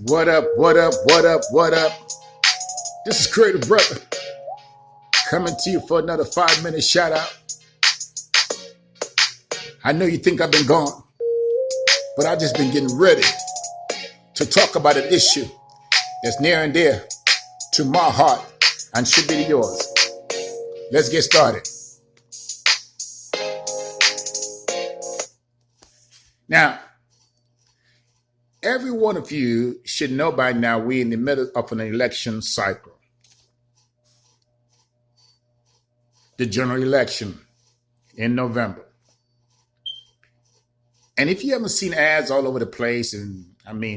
What up, what up, what up, what up? This is Creative Brother coming to you for another 5-minute shout out. I know you think I've been gone, but I've just been getting ready to talk about an issue that's near and dear to my heart and should be to yours. Let's get started. Now, every one of you should know by now we're in the middle of an election cycle. The general election in November. And if you haven't seen ads all over the place, and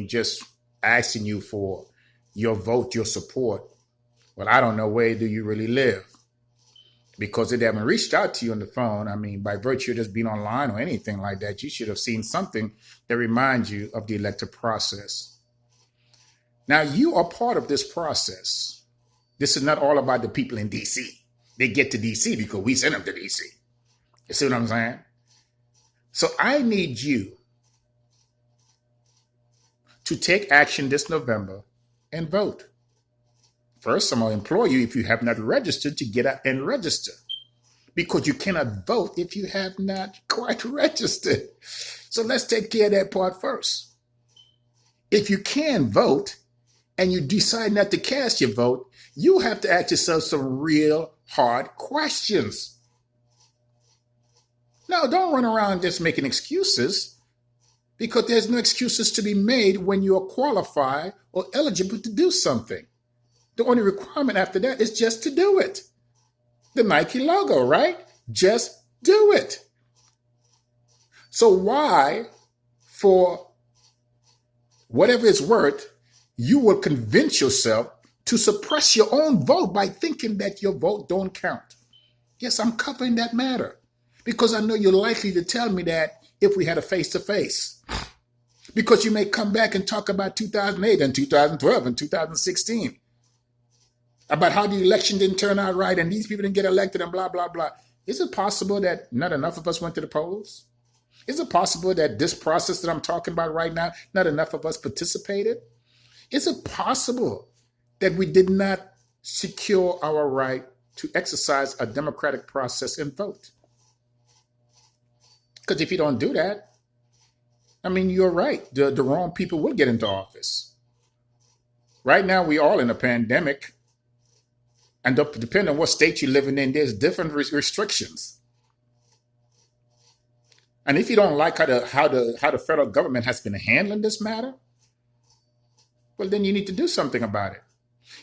just asking you for your vote, your support, well, I don't know, where do you really live? Because if they haven't reached out to you on the phone, by virtue of just being online or anything like that, you should have seen something that reminds you of the electoral process. Now, you are part of this process. This is not all about the people in D.C. They get to D.C. because we send them to D.C. You see what I'm saying? So I need you to take action this November and vote. First, I'm going to implore you, if you have not registered, to get out and register, because you cannot vote if you have not quite registered. So let's take care of that part first. If you can vote and you decide not to cast your vote, you have to ask yourself some real hard questions. No, don't run around just making excuses, because there's no excuses to be made when you are qualified or eligible to do something. The only requirement after that is just to do it. The Nike logo, right? Just do it. So why, for whatever it's worth, you will convince yourself to suppress your own vote by thinking that your vote don't count? Yes, I'm covering that matter, because I know you're likely to tell me that if we had a face-to-face. Because you may come back and talk about 2008 and 2012 and 2016. About how the election didn't turn out right and these people didn't get elected and blah, blah, blah. Is it possible that not enough of us went to the polls? Is it possible that this process that I'm talking about right now, not enough of us participated? Is it possible that we did not secure our right to exercise a democratic process and vote? Because if you don't do that, you're right. The wrong people will get into office. Right now, we're all in a pandemic. And depending on what state you're living in, there's different restrictions. And if you don't like how the federal government has been handling this matter, well, then you need to do something about it.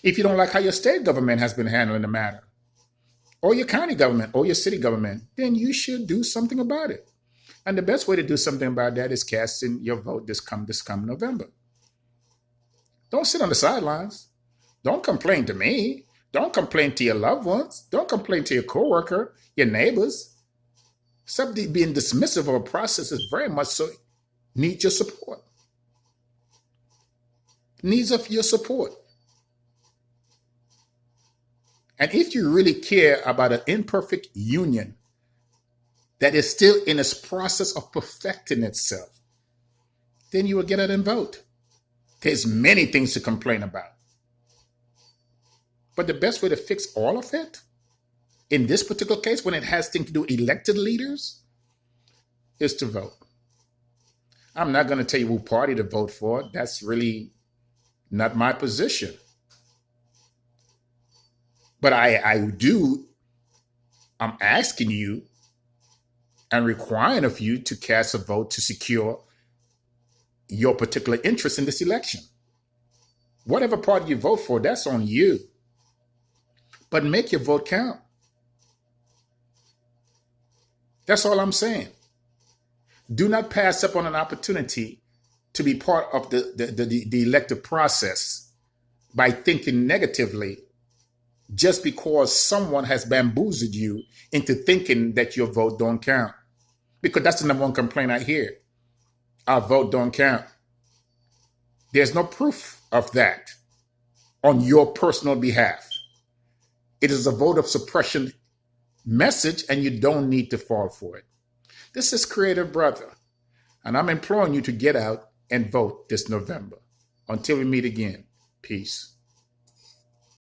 If you don't like how your state government has been handling the matter, or your county government, or your city government, then you should do something about it. And the best way to do something about that is casting your vote this come November. Don't sit on the sidelines. Don't complain to me. Don't complain to your loved ones. Don't complain to your coworker, your neighbors. Stop being dismissive of a process that very much so needs your support. Needs of your support. And if you really care about an imperfect union that is still in its process of perfecting itself, then you will get out and vote. There's many things to complain about. But the best way to fix all of it, in this particular case, when it has things to do with elected leaders, is to vote. I'm not going to tell you who party to vote for. That's really not my position. But I'm asking you and requiring of you to cast a vote to secure your particular interest in this election. Whatever party you vote for, that's on you. But make your vote count. That's all I'm saying. Do not pass up on an opportunity to be part of the elective process by thinking negatively just because someone has bamboozled you into thinking that your vote don't count. Because that's the number one complaint I hear. Our vote don't count. There's no proof of that on your personal behalf. It is a vote of suppression message, and you don't need to fall for it. This is Creative Brother, and I'm imploring you to get out and vote this November. Until we meet again, peace.